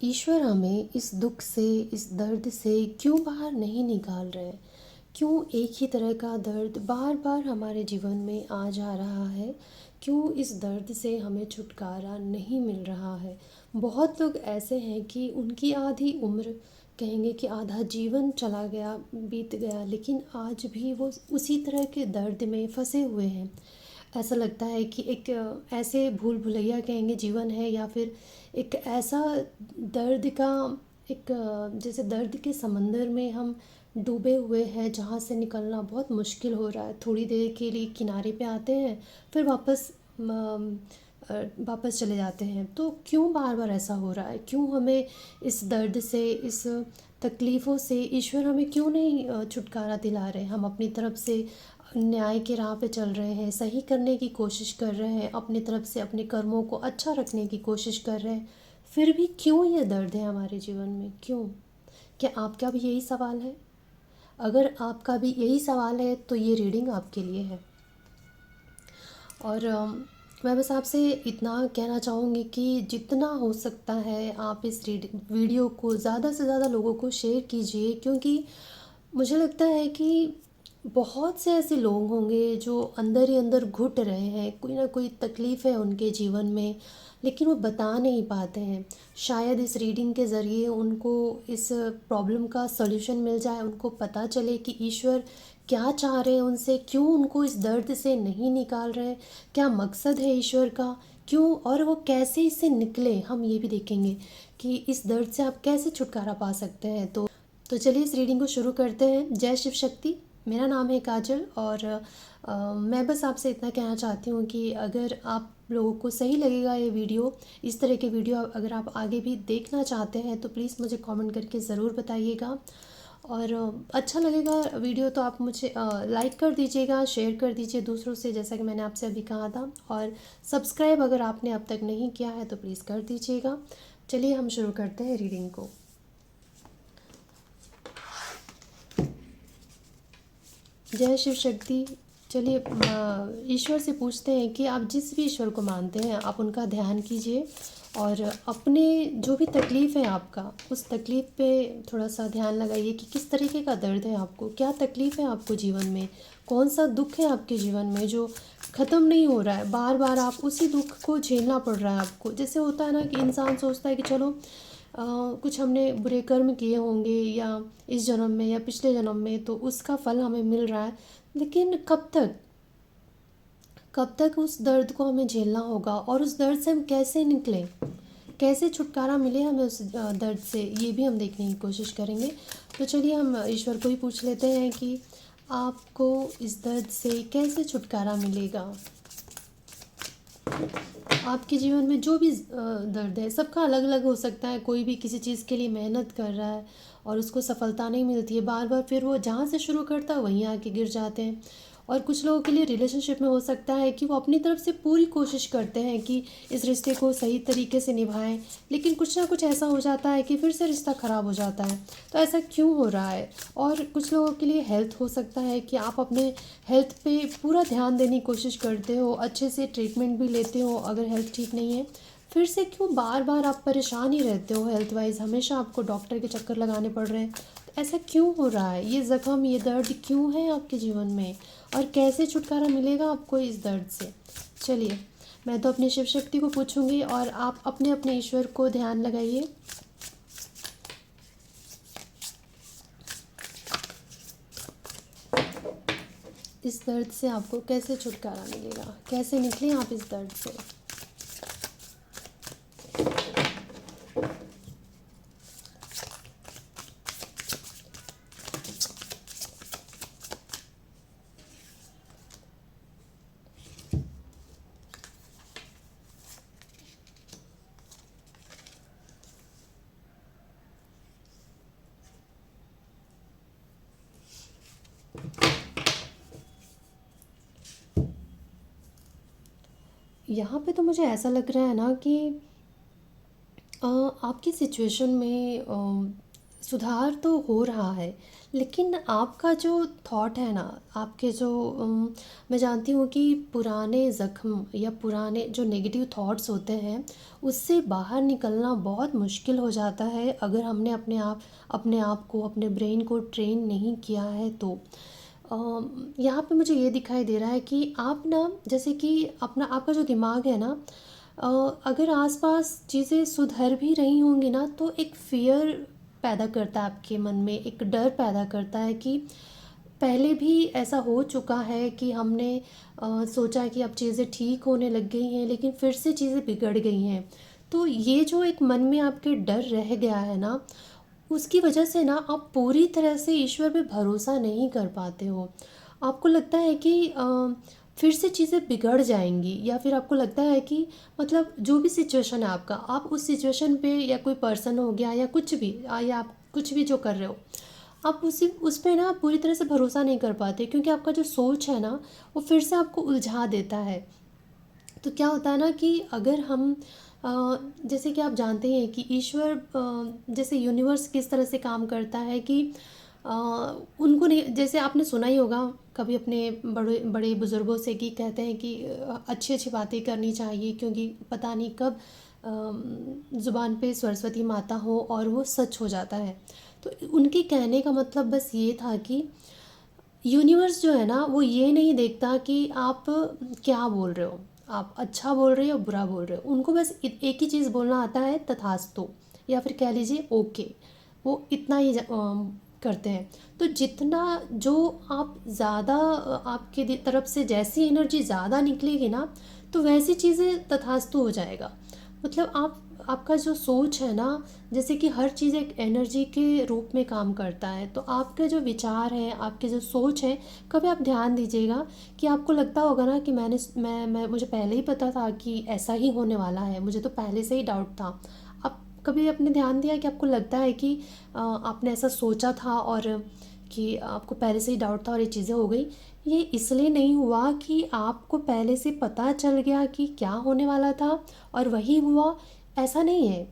ईश्वर हमें इस दुख से, इस दर्द से क्यों बाहर नहीं निकाल रहे? क्यों एक ही तरह का दर्द बार बार हमारे जीवन में आ जा रहा है? क्यों इस दर्द से हमें छुटकारा नहीं मिल रहा है? बहुत लोग ऐसे हैं कि उनकी आधी उम्र, कहेंगे कि आधा जीवन चला गया, बीत गया, लेकिन आज भी वो उसी तरह के दर्द में फंसे हुए हैं। ऐसा लगता है कि एक ऐसे भूल भुलैया कहेंगे जीवन है, या फिर एक ऐसा दर्द का एक जैसे दर्द के समंदर में हम डूबे हुए हैं, जहाँ से निकलना बहुत मुश्किल हो रहा है। थोड़ी देर के लिए किनारे पे आते हैं, फिर वापस चले जाते हैं। तो क्यों बार बार ऐसा हो रहा है? क्यों हमें इस दर्द से, इस तकलीफ़ों से ईश्वर हमें क्यों नहीं छुटकारा दिला रहे? हम अपनी तरफ से न्याय की राह पे चल रहे हैं, सही करने की कोशिश कर रहे हैं, अपनी तरफ से अपने कर्मों को अच्छा रखने की कोशिश कर रहे हैं, फिर भी क्यों ये दर्द है हमारे जीवन में? क्यों? क्या आपका भी यही सवाल है? अगर आपका भी यही सवाल है तो ये रीडिंग आपके लिए है। और मैं बस आपसे इतना कहना चाहूँगी कि जितना हो सकता है आप इस वीडियो को ज़्यादा से ज़्यादा लोगों को शेयर कीजिए, क्योंकि मुझे लगता है कि बहुत से ऐसे लोग होंगे जो अंदर ही अंदर घुट रहे हैं, कोई ना कोई तकलीफ़ है उनके जीवन में, लेकिन वो बता नहीं पाते हैं। शायद इस रीडिंग के ज़रिए उनको इस प्रॉब्लम का सॉल्यूशन मिल जाए, उनको पता चले कि ईश्वर क्या चाह रहे हैं उनसे, क्यों उनको इस दर्द से नहीं निकाल रहे, क्या मकसद है ईश्वर का, क्यों, और वो कैसे इससे निकले। हम ये भी देखेंगे कि इस दर्द से आप कैसे छुटकारा पा सकते हैं। तो चलिए इस रीडिंग को शुरू करते हैं। जय शिव शक्ति। मेरा नाम है काजल, और मैं बस आपसे इतना कहना चाहती हूँ कि अगर आप लोगों को सही लगेगा ये वीडियो, इस तरह के वीडियो अगर आप आगे भी देखना चाहते हैं तो प्लीज़ मुझे कमेंट करके ज़रूर बताइएगा। और अच्छा लगेगा वीडियो तो आप मुझे लाइक कर दीजिएगा, शेयर कर दीजिए दूसरों से, जैसा कि मैंने आपसे अभी कहा था। और सब्सक्राइब अगर आपने अब तक नहीं किया है तो प्लीज़ कर दीजिएगा। चलिए हम शुरू करते हैं रीडिंग को। जय शिव शक्ति। चलिए ईश्वर से पूछते हैं कि आप जिस भी ईश्वर को मानते हैं आप उनका ध्यान कीजिए, और अपने जो भी तकलीफ़ है आपका, उस तकलीफ़ पे थोड़ा सा ध्यान लगाइए कि किस तरीके का दर्द है आपको, क्या तकलीफ़ है आपको जीवन में, कौन सा दुख है आपके जीवन में जो ख़त्म नहीं हो रहा है, बार बार आप उसी दुख को झेलना पड़ रहा है आपको। जैसे होता है ना कि इंसान सोचता है कि चलो कुछ हमने बुरे कर्म किए होंगे, या इस जन्म में या पिछले जन्म में, तो उसका फल हमें मिल रहा है, लेकिन कब तक उस दर्द को हमें झेलना होगा, और उस दर्द से हम कैसे निकलें, कैसे छुटकारा मिले हमें उस दर्द से, ये भी हम देखने की कोशिश करेंगे। तो चलिए हम ईश्वर को ही पूछ लेते हैं कि आपको इस दर्द से कैसे छुटकारा मिलेगा। आपके जीवन में जो भी दर्द है, सबका अलग अलग हो सकता है। कोई भी किसी चीज़ के लिए मेहनत कर रहा है और उसको सफलता नहीं मिलती है, बार बार फिर वो जहाँ से शुरू करता है वहीं आके गिर जाते हैं। और कुछ लोगों के लिए रिलेशनशिप में हो सकता है कि वो अपनी तरफ से पूरी कोशिश करते हैं कि इस रिश्ते को सही तरीके से निभाएं, लेकिन कुछ ना कुछ ऐसा हो जाता है कि फिर से रिश्ता ख़राब हो जाता है। तो ऐसा क्यों हो रहा है? और कुछ लोगों के लिए हेल्थ हो सकता है कि आप अपने हेल्थ पे पूरा ध्यान देने की कोशिश करते हो, अच्छे से ट्रीटमेंट भी लेते हो, अगर हेल्थ ठीक नहीं है फिर से क्यों बार बार आप परेशान ही रहते हो हेल्थ वाइज, हमेशा आपको डॉक्टर के चक्कर लगाने पड़ रहे हैं। तो ऐसा क्यों हो रहा है? ये ज़ख्म, ये दर्द क्यों है आपके जीवन में, और कैसे छुटकारा मिलेगा आपको इस दर्द से? चलिए मैं तो अपनी शिव शक्ति को पूछूंगी, और आप अपने अपने ईश्वर को ध्यान लगाइए। इस दर्द से आपको कैसे छुटकारा मिलेगा, कैसे निकलें आप इस दर्द से। यहाँ पे तो मुझे ऐसा लग रहा है ना कि आपकी सिचुएशन में सुधार तो हो रहा है, लेकिन आपका जो थॉट है ना, आपके जो मैं जानती हूँ कि पुराने ज़ख्म या पुराने जो नेगेटिव थॉट्स होते हैं, उससे बाहर निकलना बहुत मुश्किल हो जाता है अगर हमने अपने आप को, अपने ब्रेन को ट्रेन नहीं किया है तो। यहाँ पे मुझे ये दिखाई दे रहा है कि आप ना, जैसे कि अपना आपका जो दिमाग है ना, अगर आसपास चीज़ें सुधर भी रही होंगी ना, तो एक फ़ियर पैदा करता है आपके मन में, एक डर पैदा करता है कि पहले भी ऐसा हो चुका है कि हमने सोचा कि अब चीज़ें ठीक होने लग गई हैं, लेकिन फिर से चीज़ें बिगड़ गई हैं। तो ये जो एक मन में आपके डर रह गया है ना, उसकी वजह से ना आप पूरी तरह से ईश्वर पे भरोसा नहीं कर पाते हो। आपको लगता है कि फिर से चीज़ें बिगड़ जाएँगी, या फिर आपको लगता है कि मतलब जो भी सिचुएशन है आपका, आप उस सिचुएशन पे, या कोई पर्सन हो गया या कुछ भी, या आप कुछ भी जो कर रहे हो, आप उस पे ना पूरी तरह से भरोसा नहीं कर पाते, क्योंकि आपका जो सोच है ना, वो फिर से आपको उलझा देता है। तो क्या होता है ना कि अगर हम जैसे कि आप जानते ही हैं कि ईश्वर, जैसे यूनिवर्स किस तरह से काम करता है कि अ, उनको नहीं, जैसे आपने सुना ही होगा कभी अपने बड़े बड़े बुज़ुर्गों से कि कहते हैं कि अच्छी अच्छी बातें करनी चाहिए, क्योंकि पता नहीं कब ज़ुबान पे सरस्वती माता हो और वो सच हो जाता है। तो उनके कहने का मतलब बस ये था कि यूनिवर्स जो है ना, वो ये नहीं देखता कि आप क्या बोल रहे हो, आप अच्छा बोल रहे हो या बुरा बोल रहे हो। उनको बस एक ही चीज़ बोलना आता है, तथास्तु, या फिर कह लीजिए ओके। वो इतना ही करते हैं। तो जितना जो आप ज़्यादा आपके तरफ से जैसी एनर्जी ज़्यादा निकलेगी ना, तो वैसी चीज़ें तथास्तु हो जाएगा। मतलब आपका जो सोच है ना, जैसे कि हर चीज़ एक एनर्जी के रूप में काम करता है, तो आपके जो विचार हैं, आपके जो सोच है, कभी आप ध्यान दीजिएगा कि आपको लगता होगा ना कि मैं मुझे पहले ही पता था कि ऐसा ही होने वाला है, मुझे तो पहले से ही डाउट था। आप कभी आपने ध्यान दिया कि आपको लगता है कि आपने ऐसा सोचा था, और कि आपको पहले से ही डाउट था और ये चीज़ें हो गई। ये इसलिए नहीं हुआ कि आपको पहले से पता चल गया कि क्या होने वाला था और वही हुआ, ऐसा नहीं है।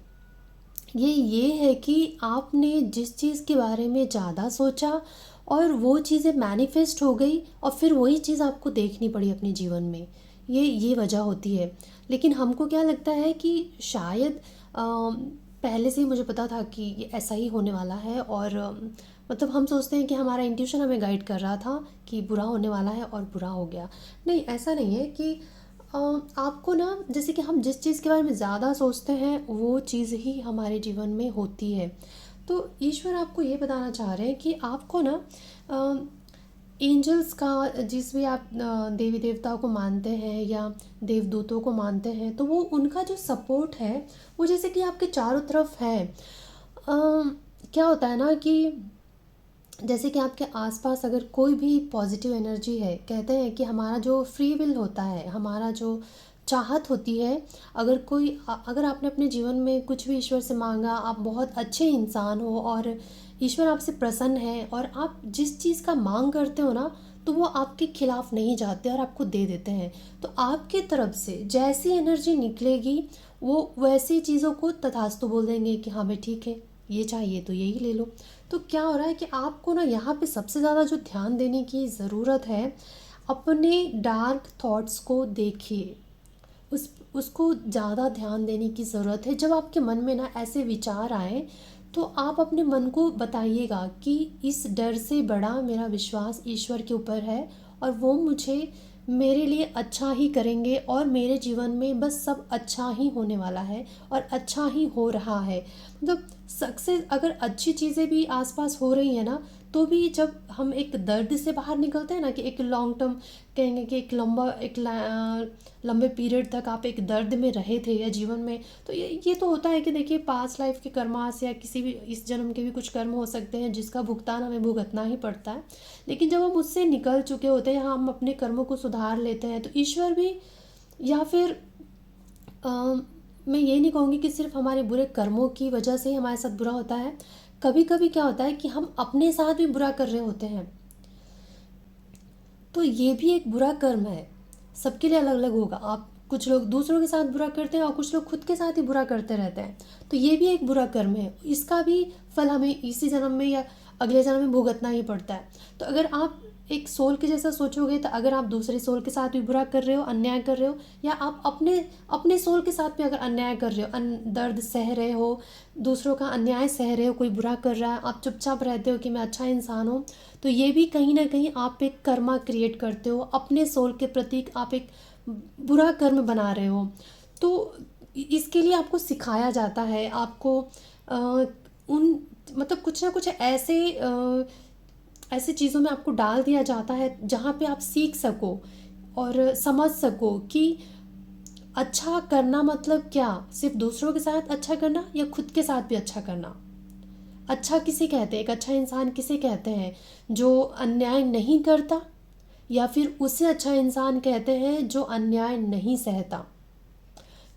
ये है कि आपने जिस चीज़ के बारे में ज़्यादा सोचा और वो चीज़ें मैनिफेस्ट हो गई, और फिर वही चीज़ आपको देखनी पड़ी अपने जीवन में। ये वजह होती है। लेकिन हमको क्या लगता है कि शायद पहले से ही मुझे पता था कि ये ऐसा ही होने वाला है, और मतलब हम सोचते हैं कि हमारा इंट्यूशन हमें गाइड कर रहा था कि बुरा होने वाला है और बुरा हो गया। नहीं, ऐसा नहीं है कि अ, आपको ना, जैसे कि हम जिस चीज़ के बारे में ज़्यादा सोचते हैं वो चीज़ ही हमारे जीवन में होती है। तो ईश्वर आपको ये बताना चाह रहे हैं कि आपको ना एंजल्स का, जिस भी आप देवी देवताओं को मानते हैं या देवदूतों को मानते हैं, तो वो उनका जो सपोर्ट है, वो जैसे कि आपके चारों तरफ है। क्या होता है ना कि जैसे कि आपके आसपास अगर कोई भी पॉजिटिव एनर्जी है, कहते हैं कि हमारा जो फ्री विल होता है, हमारा जो चाहत होती है, अगर आपने अपने जीवन में कुछ भी ईश्वर से मांगा, आप बहुत अच्छे इंसान हो और ईश्वर आपसे प्रसन्न है, और आप जिस चीज़ का मांग करते हो ना, तो वो आपके खिलाफ नहीं जाते और आपको दे देते हैं। तो आपके तरफ से जैसी एनर्जी निकलेगी, वो वैसी चीज़ों को तथास्तु बोल देंगे कि हाँ भाई ठीक है, ये चाहिए तो यही ले लो। तो क्या हो रहा है कि आपको ना यहाँ पे सबसे ज़्यादा जो ध्यान देने की ज़रूरत है, अपने डार्क थॉट्स को देखिए। उसको ज़्यादा ध्यान देने की ज़रूरत है। जब आपके मन में ना ऐसे विचार आए, तो आप अपने मन को बताइएगा कि इस डर से बड़ा मेरा विश्वास ईश्वर के ऊपर है, और वो मुझे मेरे लिए अच्छा ही करेंगे, और मेरे जीवन में बस सब अच्छा ही होने वाला है और अच्छा ही हो रहा है। मतलब सक्सेस, अगर अच्छी चीज़ें भी आसपास हो रही हैं ना, तो भी जब हम एक दर्द से बाहर निकलते हैं ना, कि एक लॉन्ग टर्म, कहेंगे कि लंबे पीरियड तक आप एक दर्द में रहे थे या जीवन में, तो ये तो होता है कि देखिए पास्ट लाइफ के कर्मास या किसी भी इस जन्म के भी कुछ कर्म हो सकते हैं जिसका भुगतान हमें भुगतना ही पड़ता है। लेकिन जब हम उससे निकल चुके होते हैं, हम अपने कर्मों को सुधार लेते हैं, तो ईश्वर भी, या फिर अ, मैं ये नहीं कहूँगी कि सिर्फ हमारे बुरे कर्मों की वजह से ही हमारे साथ बुरा होता है। कभी कभी क्या होता है कि हम अपने साथ भी बुरा कर रहे होते हैं, तो ये भी एक बुरा कर्म है। सबके लिए अलग अलग होगा। आप कुछ लोग दूसरों के साथ बुरा करते हैं और कुछ लोग खुद के साथ ही बुरा करते रहते हैं। तो ये भी एक बुरा कर्म है, इसका भी फल हमें इसी जन्म में या अगले जन्म में भुगतना ही पड़ता है। तो अगर आप एक सोल के जैसा सोचोगे, तो अगर आप दूसरे सोल के साथ भी बुरा कर रहे हो, अन्याय कर रहे हो, या आप अपने अपने सोल के साथ भी अगर अन्याय कर रहे हो, दर्द सह रहे हो, दूसरों का अन्याय सह रहे हो, कोई बुरा कर रहा है, आप चुपचाप रहते हो कि मैं अच्छा इंसान हूँ, तो ये भी कहीं ना कहीं आप एक कर्मा क्रिएट करते हो, अपने सोल के प्रति आप एक बुरा कर्म बना रहे हो। तो इसके लिए आपको सिखाया जाता है, आपको उन मतलब कुछ ना कुछ ऐसे चीज़ों में आपको डाल दिया जाता है जहाँ पे आप सीख सको और समझ सको कि अच्छा करना मतलब क्या, सिर्फ दूसरों के साथ अच्छा करना या खुद के साथ भी अच्छा करना। अच्छा किसे कहते हैं, एक अच्छा इंसान किसे कहते हैं, जो अन्याय नहीं करता, या फिर उसे अच्छा इंसान कहते हैं जो अन्याय नहीं सहता।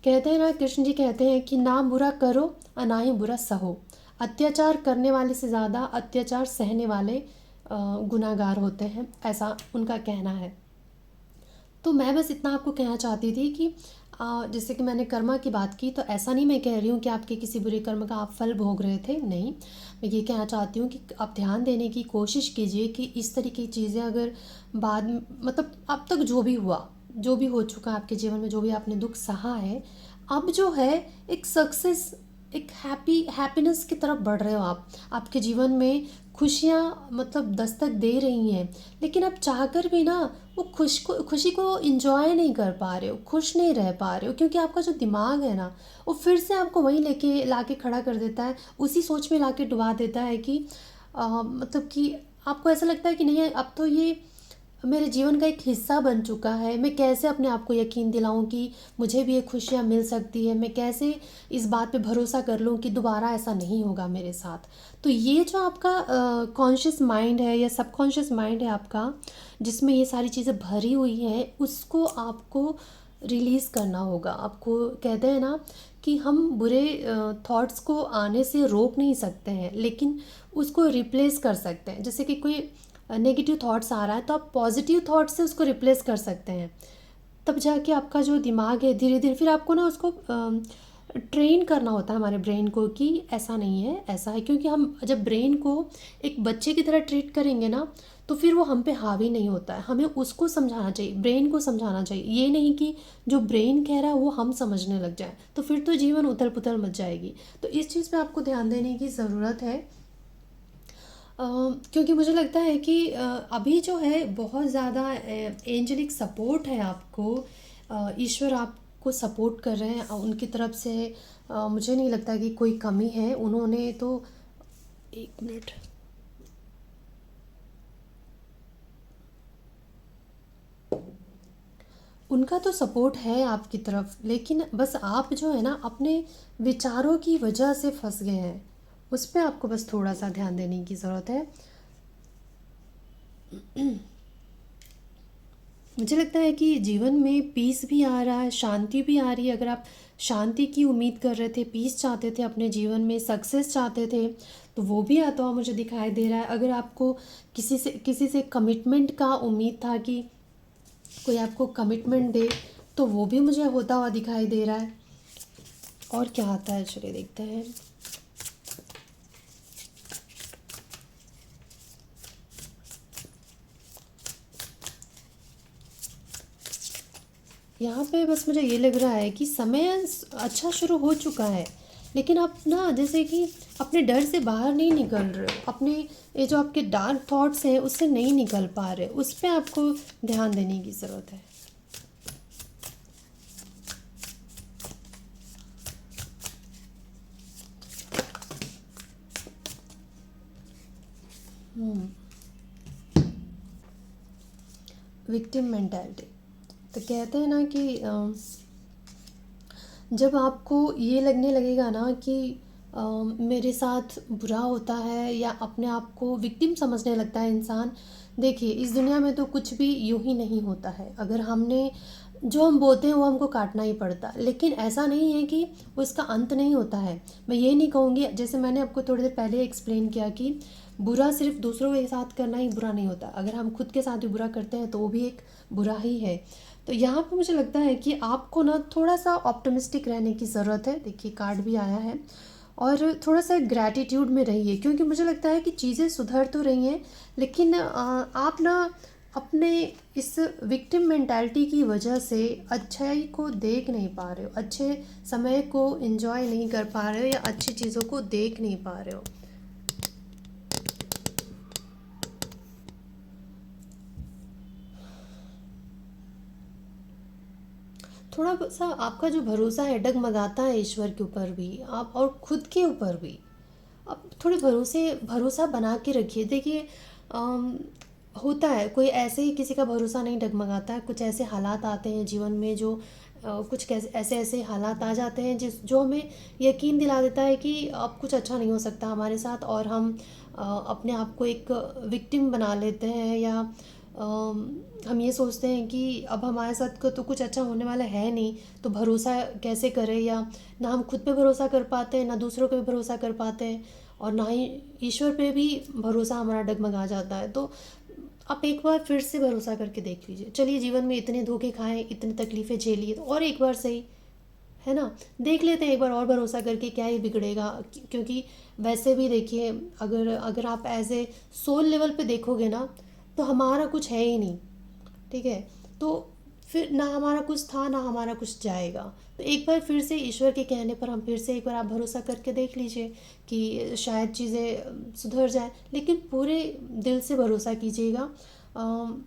कहते हैं ना, कृष्ण जी कहते हैं कि ना बुरा करो और ना ही बुरा सहो। अत्याचार करने वाले से ज़्यादा अत्याचार सहने वाले गुनाहगार होते हैं, ऐसा उनका कहना है। तो मैं बस इतना आपको कहना चाहती थी कि जैसे कि मैंने कर्मा की बात की, तो ऐसा नहीं मैं कह रही हूँ कि आपके किसी बुरे कर्म का आप फल भोग रहे थे, नहीं। मैं ये कहना चाहती हूँ कि आप ध्यान देने की कोशिश कीजिए कि इस तरह की चीज़ें अगर बाद मतलब अब तक जो भी हुआ, जो भी हो चुका आपके जीवन में, जो भी आपने दुख सहा है, अब जो है एक सक्सेस, एक हैप्पीनेस की तरफ बढ़ रहे हो आप। आपके जीवन में खुशियाँ मतलब दस्तक दे रही हैं, लेकिन आप चाहकर भी ना वो खुशी को इंजॉय नहीं कर पा रहे हो, खुश नहीं रह पा रहे हो, क्योंकि आपका जो दिमाग है ना, वो फिर से आपको वहीं लेके लाके खड़ा कर देता है, उसी सोच में लाके डुबा देता है कि मतलब कि आपको ऐसा लगता है कि नहीं, अब तो ये मेरे जीवन का एक हिस्सा बन चुका है, मैं कैसे अपने आप को यकीन दिलाऊं कि मुझे भी ये खुशियाँ मिल सकती है, मैं कैसे इस बात पे भरोसा कर लूं कि दोबारा ऐसा नहीं होगा मेरे साथ। तो ये जो आपका कॉन्शियस माइंड है या सबकॉन्शियस माइंड है आपका, जिसमें ये सारी चीज़ें भरी हुई हैं, उसको आपको रिलीज़ करना होगा। आपको कहते हैं ना कि हम बुरे थॉट्स को आने से रोक नहीं सकते हैं, लेकिन उसको रिप्लेस कर सकते हैं। जैसे कि कोई नेगेटिव थॉट्स आ रहा है, तो आप पॉजिटिव थॉट्स से उसको रिप्लेस कर सकते हैं। तब जाके आपका जो दिमाग है धीरे धीरे, फिर आपको ना उसको ट्रेन करना होता है हमारे ब्रेन को कि ऐसा नहीं है, ऐसा है। क्योंकि हम जब ब्रेन को एक बच्चे की तरह ट्रीट करेंगे ना, तो फिर वो हम पे हावी नहीं होता है। हमें उसको समझाना चाहिए, ब्रेन को समझाना चाहिए, ये नहीं कि जो ब्रेन कह रहा है वो हम समझने लग जाए, तो फिर तो जीवन उथल पुथल मच जाएगी। तो इस चीज़ पे आपको ध्यान देने की ज़रूरत है। क्योंकि मुझे लगता है कि अभी जो है बहुत ज़्यादा एंजेलिक सपोर्ट है आपको, ईश्वर आपको सपोर्ट कर रहे हैं उनकी तरफ से। मुझे नहीं लगता कि कोई कमी है, उन्होंने तो, एक मिनट, उनका तो सपोर्ट है आपकी तरफ, लेकिन बस आप जो है ना अपने विचारों की वजह से फंस गए हैं, उस पर आपको बस थोड़ा सा ध्यान देने की ज़रूरत है। मुझे लगता है कि जीवन में पीस भी आ रहा है, शांति भी आ रही है। अगर आप शांति की उम्मीद कर रहे थे, पीस चाहते थे अपने जीवन में, सक्सेस चाहते थे, तो वो भी आता हुआ मुझे दिखाई दे रहा है। अगर आपको किसी से कमिटमेंट का उम्मीद था कि कोई आपको कमिटमेंट दे, तो वो भी मुझे होता हुआ दिखाई दे रहा है। और क्या आता है, चलिए देखते हैं। यहाँ पे बस मुझे ये लग रहा है कि समय अच्छा शुरू हो चुका है, लेकिन आप ना जैसे कि अपने डर से बाहर नहीं निकल रहे हो, अपने ये जो आपके डार्क थॉट्स हैं उससे नहीं निकल पा रहे, उस पर आपको ध्यान देने की ज़रूरत है। विक्टिम मेंटालिटी, तो कहते हैं ना कि जब आपको ये लगने लगेगा ना कि मेरे साथ बुरा होता है, या अपने आप को विक्टिम समझने लगता है इंसान। देखिए, इस दुनिया में तो कुछ भी यूं ही नहीं होता है। अगर हमने जो हम बोते हैं वो हमको काटना ही पड़ता, लेकिन ऐसा नहीं है कि वो इसका अंत नहीं होता है। मैं ये नहीं कहूँगी, जैसे मैंने आपको थोड़ी देर पहले एक्सप्लेन किया कि बुरा सिर्फ दूसरों के साथ करना ही बुरा नहीं होता, अगर हम खुद के साथ भी बुरा करते हैं तो वो भी एक बुरा ही है। तो यहाँ पे मुझे लगता है कि आपको ना थोड़ा-सा ऑप्टिमिस्टिक रहने की ज़रूरत है। देखिए कार्ड भी आया है और थोड़ा-सा ग्रैटिट्यूड में रहिए, क्योंकि मुझे लगता है कि चीज़ें सुधर तो रही हैं, लेकिन आप ना अपने इस विक्टिम मेंटालिटी की वजह से अच्छाई को देख नहीं पा रहे हो, अच्छे समय को एन्जॉय नहीं कर पा रहे हो या अच्छी चीज़ों को देख नहीं पा रहे हो। थोड़ा सा आपका जो भरोसा है डगमगाता है ईश्वर के ऊपर भी, आप और खुद के ऊपर भी। आप थोड़े भरोसा बना के रखिए। देखिए अम, होता है कोई ऐसे ही किसी का भरोसा नहीं डगमगाता है, कुछ ऐसे हालात आते हैं जीवन में जो कुछ कैसे ऐसे ऐसे हालात आ जाते हैं जो हमें यकीन दिला देता है कि अब कुछ अच्छा नहीं हो सकता हमारे साथ, और हम अपने आप को एक विक्टिम बना लेते हैं, या हम ये सोचते हैं कि अब हमारे साथ को तो कुछ अच्छा होने वाला है नहीं, तो भरोसा कैसे करें, या ना हम खुद पे भरोसा कर पाते हैं, ना दूसरों पे भरोसा कर पाते हैं, और ना ही ईश्वर पे भी भरोसा हमारा डगमगा जाता है। तो आप एक बार फिर से भरोसा करके देख लीजिए। चलिए जीवन में इतने धोखे खाए, इतनी तकलीफ़ें झेली, तो और एक बार सही, है ना? देख लेते हैं एक बार और भरोसा करके, क्या ही बिगड़ेगा। क्योंकि वैसे भी देखिए, अगर अगर आप एज ए सोल लेवल पे देखोगे ना, तो हमारा कुछ है ही नहीं, ठीक है? तो फिर ना हमारा कुछ था ना हमारा कुछ जाएगा। तो एक बार फिर से ईश्वर के कहने पर हम फिर से एक बार आप भरोसा करके देख लीजिए कि शायद चीज़ें सुधर जाए, लेकिन पूरे दिल से भरोसा कीजिएगा। अम,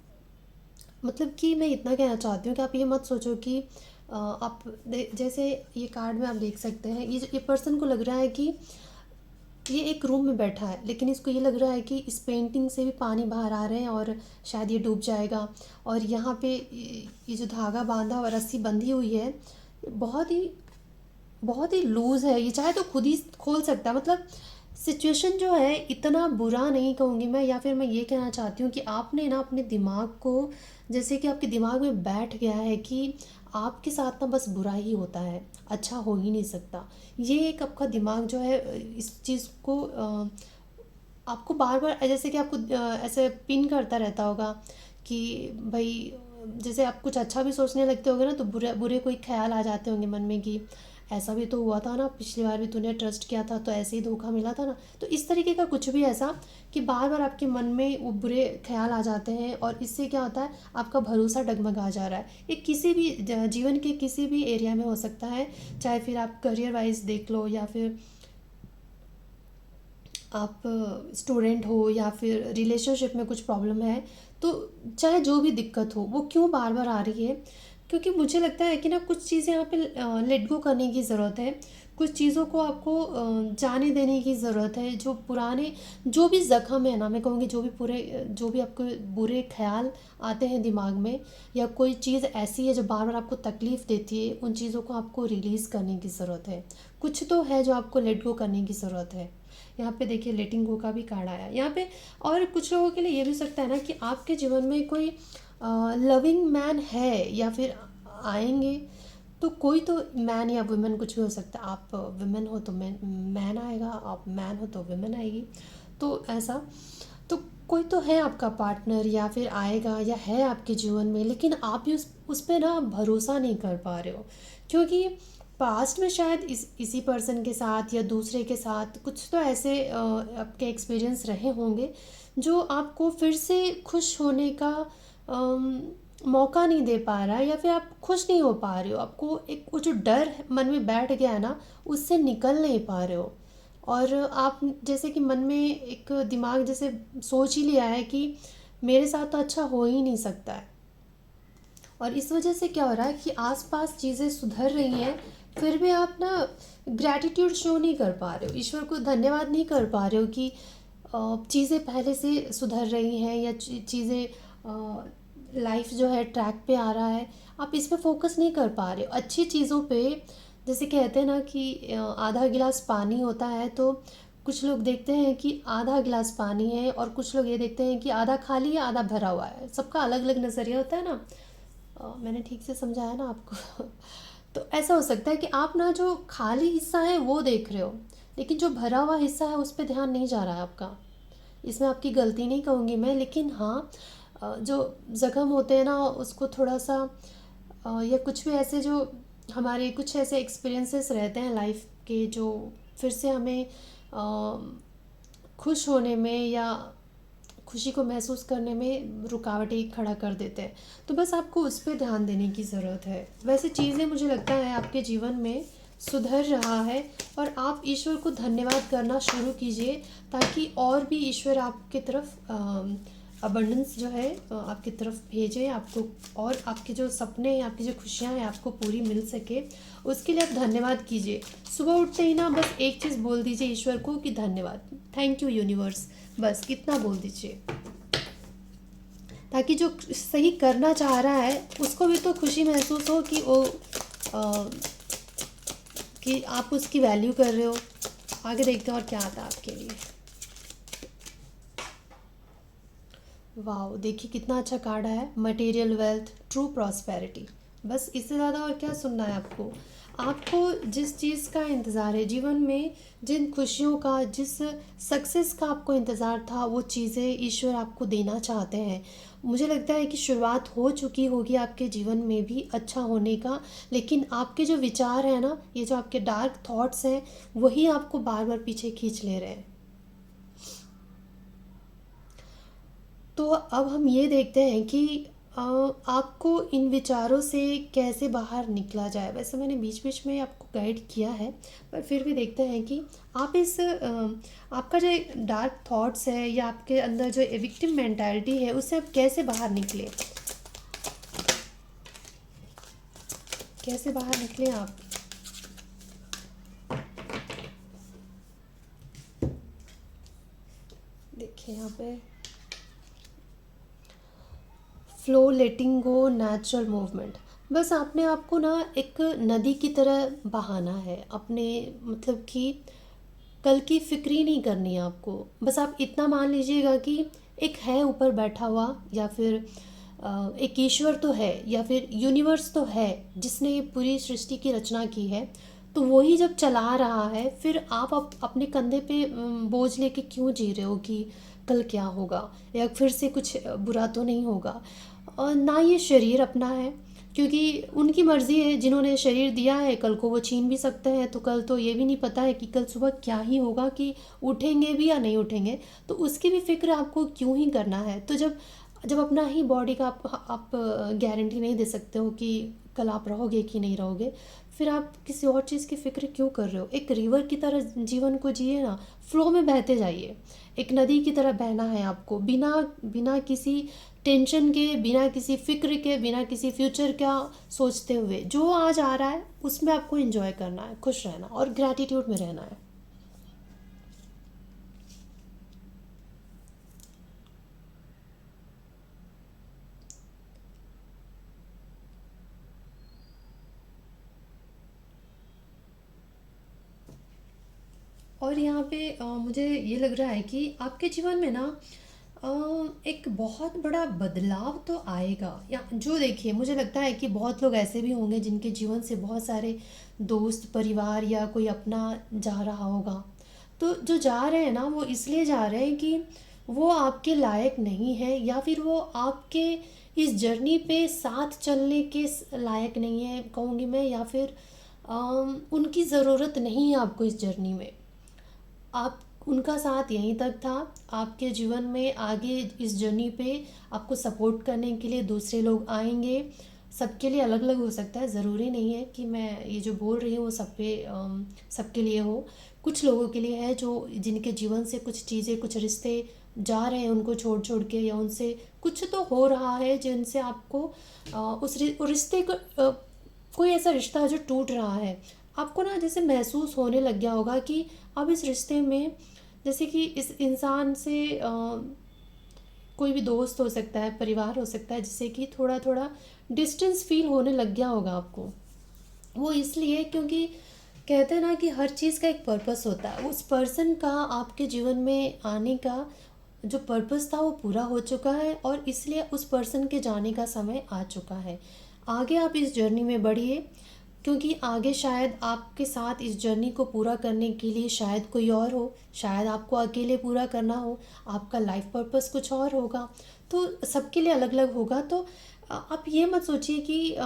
मतलब कि मैं इतना कहना चाहती हूँ कि आप ये मत सोचो कि आप जैसे ये कार्ड में आप देख सकते हैं, ये पर्सन को लग रहा है कि ये एक रूम में बैठा है, लेकिन इसको ये लग रहा है कि इस पेंटिंग से भी पानी बाहर आ रहे हैं और शायद ये डूब जाएगा। और यहाँ पे ये जो धागा बांधा और रस्सी बंधी हुई है, बहुत ही बहुत ही लूज़ है, ये चाहे तो खुद ही खोल सकता है। मतलब सिचुएशन जो है इतना बुरा नहीं कहूँगी मैं, या फिर मैं ये कहना चाहती हूँ कि आपने ना अपने दिमाग को, जैसे कि आपके दिमाग में बैठ गया है कि आपके साथ ना बस बुरा ही होता है, अच्छा हो ही नहीं सकता। ये एक आपका दिमाग जो है इस चीज़ को आपको बार बार जैसे कि आपको ऐसे पिन करता रहता होगा कि भाई, जैसे आप कुछ अच्छा भी सोचने लगते होगे ना, तो बुरे बुरे कोई ख्याल आ जाते होंगे मन में कि ऐसा भी तो हुआ था ना, पिछली बार भी तूने ट्रस्ट किया था तो ऐसे ही धोखा मिला था ना। तो इस तरीके का कुछ भी ऐसा कि बार बार आपके मन में वो बुरे ख्याल आ जाते हैं, और इससे क्या होता है, आपका भरोसा डगमगा जा रहा है। ये किसी भी जीवन के किसी भी एरिया में हो सकता है, चाहे फिर आप करियर वाइज देख लो, या फिर आप स्टूडेंट हो, या फिर रिलेशनशिप में कुछ प्रॉब्लम है। तो चाहे जो भी दिक्कत हो, वो क्यों बार बार आ रही है, क्योंकि मुझे लगता है कि ना कुछ चीज़ें यहाँ पे लेट गो करने की ज़रूरत है। कुछ चीज़ों को आपको जाने देने की ज़रूरत है। जो पुराने जो भी ज़ख्म है ना, मैं कहूँगी जो भी जो भी आपको बुरे ख्याल आते हैं दिमाग में, या कोई चीज़ ऐसी है जो बार बार आपको तकलीफ़ देती है, उन चीज़ों को आपको रिलीज़ करने की ज़रूरत है। कुछ तो है जो आपको लेट गो करने की ज़रूरत है। यहाँ पे देखिए लेटिंग गो का भी कार्ड आया यहाँ पे। और कुछ लोगों के लिए ये भी हो सकता है ना कि आपके जीवन में कोई लविंग मैन है, या फिर आएंगे। तो कोई तो मैन या वुमेन कुछ भी हो सकता है। आप वुमेन हो तो मैन आएगा, आप मैन हो तो वुमेन आएगी। तो ऐसा, तो कोई तो है आपका पार्टनर, या फिर आएगा, या है आपके जीवन में, लेकिन आप भी उस पे ना भरोसा नहीं कर पा रहे हो, क्योंकि पास्ट में शायद इसी पर्सन के साथ या दूसरे के साथ कुछ तो ऐसे आपके एक्सपीरियंस रहे होंगे जो आपको फिर से खुश होने का अम, मौका नहीं दे पा रहा है, या फिर आप खुश नहीं हो पा रहे हो। आपको एक वो जो डर मन में बैठ गया है ना, उससे निकल नहीं पा रहे हो। और आप जैसे कि मन में एक दिमाग जैसे सोच ही लिया है कि मेरे साथ तो अच्छा हो ही नहीं सकता है। और इस वजह से क्या हो रहा है कि आसपास चीज़ें सुधर रही हैं, फिर भी आप ना ग्रैटिट्यूड शो नहीं कर पा रहे हो, ईश्वर को धन्यवाद नहीं कर पा रहे हो कि चीज़ें पहले से सुधर रही हैं, या चीज़ें लाइफ जो है ट्रैक पे आ रहा है। आप इस पे फोकस नहीं कर पा रहे हो अच्छी चीज़ों पे। जैसे कहते हैं ना कि आधा गिलास पानी होता है, तो कुछ लोग देखते हैं कि आधा गिलास पानी है, और कुछ लोग ये देखते हैं कि आधा खाली है आधा भरा हुआ है। सबका अलग अलग नज़रिया होता है ना। मैंने ठीक से समझाया ना आपको? तो ऐसा हो सकता है कि आप ना जो खाली हिस्सा है वो देख रहे हो, लेकिन जो भरा हुआ हिस्सा है उस पे ध्यान नहीं जा रहा है आपका। इसमें आपकी गलती नहीं कहूँगी मैं, लेकिन हाँ जो ज़ख्म होते हैं ना उसको थोड़ा सा या कुछ भी ऐसे जो हमारे कुछ ऐसे एक्सपीरियंसेस रहते हैं लाइफ के, जो फिर से हमें खुश होने में या खुशी को महसूस करने में रुकावटें खड़ा कर देते हैं। तो बस आपको उस पे ध्यान देने की ज़रूरत है। वैसे चीज़ें मुझे लगता है आपके जीवन में सुधर रहा है, और आप ईश्वर को धन्यवाद करना शुरू कीजिए, ताकि और भी ईश्वर आपके तरफ अबंडेंस जो है आपकी तरफ भेजे आपको, और आपके जो सपने हैं, आपकी जो खुशियाँ हैं आपको पूरी मिल सके। उसके लिए आप धन्यवाद कीजिए। सुबह उठते ही ना बस एक चीज़ बोल दीजिए ईश्वर को कि धन्यवाद, थैंक यू यूनिवर्स, बस कितना बोल दीजिए, ताकि जो सही करना चाह रहा है उसको भी तो खुशी महसूस हो कि वो अ, कि आप उसकी वैल्यू कर रहे हो। आगे देखते हैं और क्या आता है आपके लिए। वाह, देखिए कितना अच्छा कार्ड है, मटेरियल वेल्थ, ट्रू प्रॉस्पेरिटी। बस इससे ज़्यादा और क्या सुनना है आपको। आपको जिस चीज़ का इंतज़ार है जीवन में, जिन खुशियों का, जिस सक्सेस का आपको इंतज़ार था, वो चीज़ें ईश्वर आपको देना चाहते हैं। मुझे लगता है कि शुरुआत हो चुकी होगी आपके जीवन में भी अच्छा होने का, लेकिन आपके जो विचार हैं ना, ये जो आपके डार्क थॉट्स हैं, वही आपको बार बार पीछे खींच ले रहे हैं। तो अब हम ये देखते हैं कि आपको इन विचारों से कैसे बाहर निकला जाए। वैसे मैंने बीच बीच में आपको गाइड किया है, पर फिर भी देखते हैं कि आप इस आपका जो डार्क थॉट्स है या आपके अंदर जो विक्टिम मेंटालिटी है, उससे आप कैसे बाहर निकले, कैसे बाहर निकले आप। देखिए यहाँ पे फ्लो, लेटिंग गो, नेचुरल मूवमेंट। बस आपने आपको ना एक नदी की तरह बहाना है अपने, मतलब कि कल की फिक्र ही नहीं करनी है आपको। बस आप इतना मान लीजिएगा कि एक है ऊपर बैठा हुआ, या फिर एक ईश्वर तो है, या फिर यूनिवर्स तो है जिसने ये पूरी सृष्टि की रचना की है। तो वही जब चला रहा है, फिर आप अपने कंधे पे बोझ लेके क्यों जी रहे हो कि कल क्या होगा, या फिर से कुछ बुरा तो नहीं होगा। और ना ये शरीर अपना है, क्योंकि उनकी मर्ज़ी है, जिन्होंने शरीर दिया है कल को वो छीन भी सकते हैं। तो कल तो ये भी नहीं पता है कि कल सुबह क्या ही होगा, कि उठेंगे भी या नहीं उठेंगे। तो उसकी भी फ़िक्र आपको क्यों ही करना है। तो जब जब अपना ही बॉडी का आप गारंटी नहीं दे सकते हो कि कल आप रहोगे कि नहीं रहोगे, फिर आप किसी और चीज़ की फ़िक्र क्यों कर रहे हो। एक रिवर की तरह जीवन को जिए ना, फ्लो में बहते जाइए। एक नदी की तरह बहना है आपको, बिना बिना किसी टेंशन के, बिना किसी फ़िक्र के, बिना किसी फ्यूचर का सोचते हुए। जो आज आ रहा है उसमें आपको एंजॉय करना है, खुश रहना और ग्रैटिट्यूड में रहना है। और यहाँ पे मुझे ये लग रहा है कि आपके जीवन में ना एक बहुत बड़ा बदलाव तो आएगा। या जो देखिए, मुझे लगता है कि बहुत लोग ऐसे भी होंगे जिनके जीवन से बहुत सारे दोस्त, परिवार या कोई अपना जा रहा होगा। तो जो जा रहे हैं ना, वो इसलिए जा रहे हैं कि वो आपके लायक नहीं है, या फिर वो आपके इस जर्नी पे साथ चलने के लायक नहीं है कहूँगी मैं, या फिर उनकी ज़रूरत नहीं है आपको इस जर्नी में। आप उनका साथ यहीं तक था। आपके जीवन में आगे इस जर्नी पे आपको सपोर्ट करने के लिए दूसरे लोग आएंगे। सबके लिए अलग अलग हो सकता है, ज़रूरी नहीं है कि मैं ये जो बोल रही हूँ वो सबके लिए हो। कुछ लोगों के लिए है जो जिनके जीवन से कुछ चीज़ें, कुछ रिश्ते जा रहे हैं उनको छोड़ छोड़ के, या उनसे कुछ तो हो रहा है जिनसे आपको उस रिश्ते को कोई ऐसा रिश्ता है जो टूट रहा है। आपको ना जैसे महसूस होने लग गया होगा कि अब इस रिश्ते में, जैसे कि इस इंसान से कोई भी दोस्त हो सकता है, परिवार हो सकता है, जिससे कि थोड़ा थोड़ा डिस्टेंस फील होने लग गया होगा आपको। वो इसलिए क्योंकि कहते हैं ना कि हर चीज़ का एक पर्पस होता है। उस पर्सन का आपके जीवन में आने का जो पर्पस था वो पूरा हो चुका है, और इसलिए उस पर्सन के जाने का समय आ चुका है। आगे आप इस जर्नी में बढ़िए, क्योंकि आगे शायद आपके साथ इस जर्नी को पूरा करने के लिए शायद कोई और हो, शायद आपको अकेले पूरा करना हो, आपका लाइफ पर्पस कुछ और होगा। तो सबके लिए अलग अलग होगा। तो आप ये मत सोचिए कि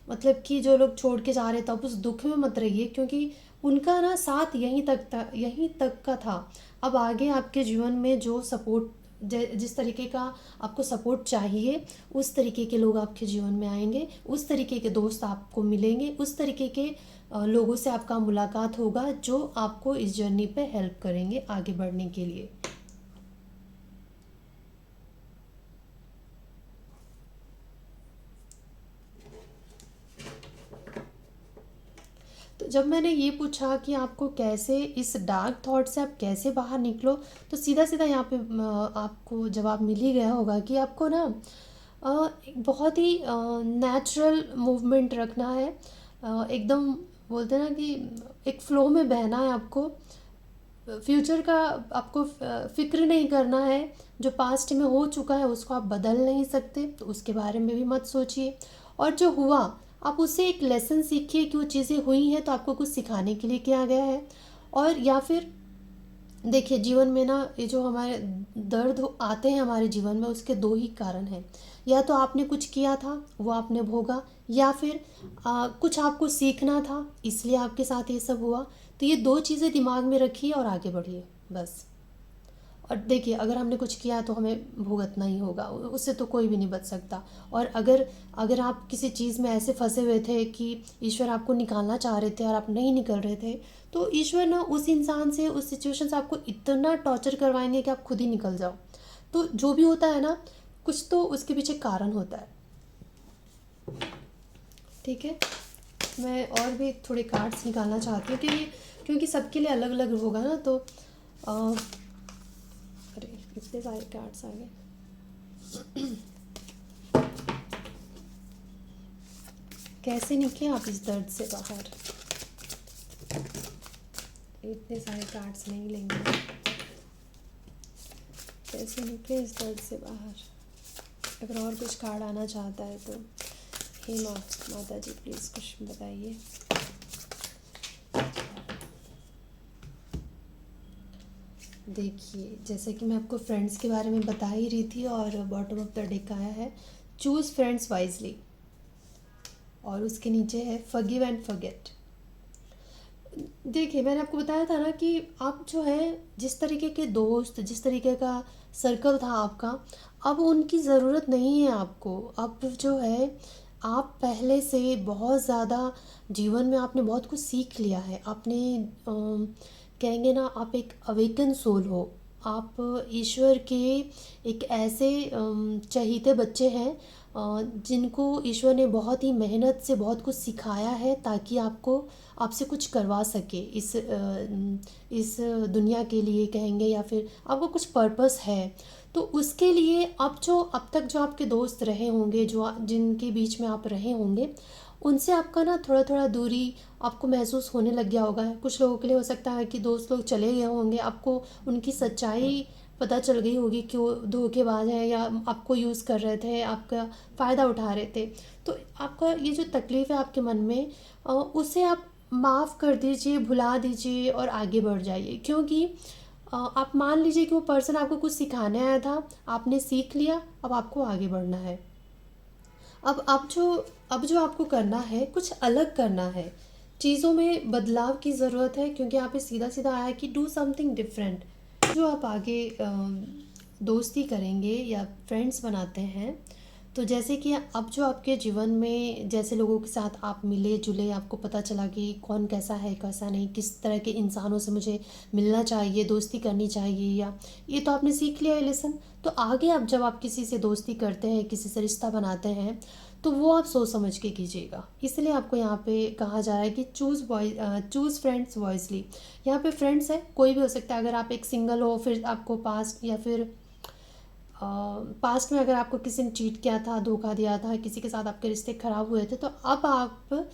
मतलब कि जो लोग छोड़ के जा रहे थे आप उस दुख में मत रहिए, क्योंकि उनका ना साथ यहीं तक था, यहीं तक का था। अब आगे आपके जीवन में जो सपोर्ट, जिस तरीके का आपको सपोर्ट चाहिए, उस तरीके के लोग आपके जीवन में आएंगे, उस तरीके के दोस्त आपको मिलेंगे, उस तरीके के लोगों से आपका मुलाकात होगा जो आपको इस जर्नी पे हेल्प करेंगे आगे बढ़ने के लिए। तो जब मैंने ये पूछा कि आपको कैसे इस डार्क थॉट से आप कैसे बाहर निकलो, तो सीधा सीधा यहाँ पे आपको जवाब मिल ही गया होगा कि आपको ना एक बहुत ही नेचुरल मूवमेंट रखना है। एकदम बोलते हैं ना कि एक फ़्लो में बहना है आपको। फ्यूचर का आपको फ़िक्र नहीं करना है। जो पास्ट में हो चुका है उसको आप बदल नहीं सकते, तो उसके बारे में भी मत सोचिए। और जो हुआ, आप उससे एक लेसन सीखिए कि वो चीज़ें हुई हैं तो आपको कुछ सिखाने के लिए किया गया है। और या फिर देखिए, जीवन में ना ये जो हमारे दर्द आते हैं हमारे जीवन में, उसके दो ही कारण हैं। या तो आपने कुछ किया था वो आपने भोगा, या फिर कुछ आपको सीखना था इसलिए आपके साथ ये सब हुआ। तो ये दो चीज़ें दिमाग में रखिए और आगे बढ़िए बस। और देखिए, अगर हमने कुछ किया है तो हमें भुगतना ही होगा, उससे तो कोई भी नहीं बच सकता। और अगर अगर आप किसी चीज़ में ऐसे फंसे हुए थे कि ईश्वर आपको निकालना चाह रहे थे और आप नहीं निकल रहे थे, तो ईश्वर ना उस इंसान से, उस सिचुएशन से आपको इतना टॉर्चर करवाएंगे कि आप खुद ही निकल जाओ। तो जो भी होता है ना, कुछ तो उसके पीछे कारण होता है। ठीक है, मैं और भी थोड़े कार्ड्स निकालना चाहती हूँ क्योंकि सबके लिए अलग अलग होगा ना, तो अ, अरे इतने सारे कार्ड्स आ गए। कैसे निकले आप इस दर्द से बाहर? इतने सारे कार्ड्स नहीं लेंगे। कैसे निकले इस दर्द से बाहर? अगर और कुछ कार्ड आना चाहता है तो हे माता जी प्लीज़ कुछ बताइए। देखिए, जैसे कि मैं आपको फ्रेंड्स के बारे में बता ही रही थी, और बॉटम ऑफ द डेक आया है चूज़ फ्रेंड्स वाइजली, और उसके नीचे है फॉरगिव एंड फॉरगेट। देखिए, मैंने आपको बताया था ना कि आप जो है, जिस तरीके के दोस्त, जिस तरीके का सर्कल था आपका, अब उनकी ज़रूरत नहीं है आपको। अब जो है, आप पहले से बहुत ज़्यादा जीवन में आपने बहुत कुछ सीख लिया है। आपने कहेंगे ना, आप एक अवेकन सोल हो। आप ईश्वर के एक ऐसे चहीते बच्चे हैं जिनको ईश्वर ने बहुत ही मेहनत से बहुत कुछ सिखाया है, ताकि आपसे कुछ करवा सके इस दुनिया के लिए कहेंगे, या फिर आपको कुछ पर्पस है। तो उसके लिए अब तक जो आपके दोस्त रहे होंगे, जिनके बीच में आप रहे होंगे, उनसे आपका ना थोड़ा थोड़ा दूरी आपको महसूस होने लग गया होगा। कुछ लोगों के लिए हो सकता है कि दोस्त लोग चले गए होंगे, आपको उनकी सच्चाई पता चल गई होगी कि वो धोखेबाज हैं, या आपको यूज़ कर रहे थे, आपका फ़ायदा उठा रहे थे। तो आपका ये जो तकलीफ़ है आपके मन में, उसे आप माफ़ कर दीजिए, भुला दीजिए और आगे बढ़ जाइए। क्योंकि आप मान लीजिए कि वो पर्सन आपको कुछ सिखाने आया था, आपने सीख लिया, अब आपको आगे बढ़ना है। अब जो आपको करना है, कुछ अलग करना है। चीज़ों में बदलाव की ज़रूरत है, क्योंकि यहाँ पे सीधा सीधा आया है कि डू समथिंग डिफरेंट। जो आप आगे दोस्ती करेंगे या फ्रेंड्स बनाते हैं, तो जैसे कि अब जो आपके जीवन में जैसे लोगों के साथ आप मिले जुले, आपको पता चला कि कौन कैसा है कैसा नहीं, किस तरह के इंसानों से मुझे मिलना चाहिए, दोस्ती करनी चाहिए, या ये तो आपने सीख लिया है लेसन। तो आगे अब जब आप किसी से दोस्ती करते हैं, किसी से रिश्ता बनाते हैं, तो वो आप सोच समझ के कीजिएगा। इसलिए आपको यहाँ पे कहा जा रहा है कि चूज़ फ्रेंड्स वॉइसली। यहाँ पे फ्रेंड्स है, कोई भी हो सकता है। अगर आप एक सिंगल हो, फिर आपको पास्ट या फिर पास्ट में अगर आपको किसी ने चीट किया था, धोखा दिया था, किसी के साथ आपके रिश्ते ख़राब हुए थे, तो अब आप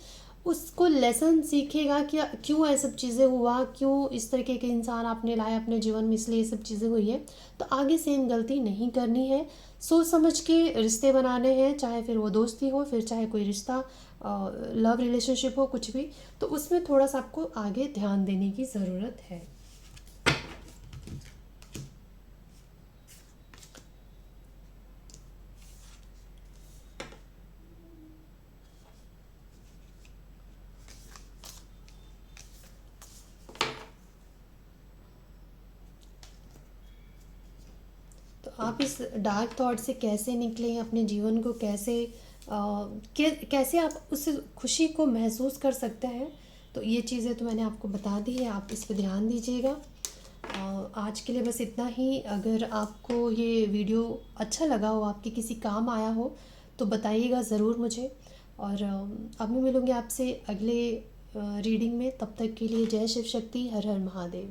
उसको लेसन सीखिएगा कि क्यों ये सब चीज़ें हुआ, क्यों इस तरीके के इंसान आपने लाए अपने जीवन में, इसलिए ये सब चीज़ें हुई है। तो आगे सेम गलती नहीं करनी है। सोच समझ के रिश्ते बनाने हैं, चाहे फिर वो दोस्ती हो, फिर चाहे कोई रिश्ता लव रिलेशनशिप हो, कुछ भी। तो उसमें थोड़ा सा आपको आगे ध्यान देने की ज़रूरत है। आप इस डार्क थॉट से कैसे निकलें, अपने जीवन को कैसे कैसे आप उस खुशी को महसूस कर सकते हैं, तो ये चीज़ें तो मैंने आपको बता दी है, आप इस पे ध्यान दीजिएगा। आज के लिए बस इतना ही। अगर आपको ये वीडियो अच्छा लगा हो, आपके किसी काम आया हो, तो बताइएगा ज़रूर मुझे। और अब मैं मिलूँगी आपसे अगले रीडिंग में। तब तक के लिए जय शिव शक्ति, हर हर महादेव।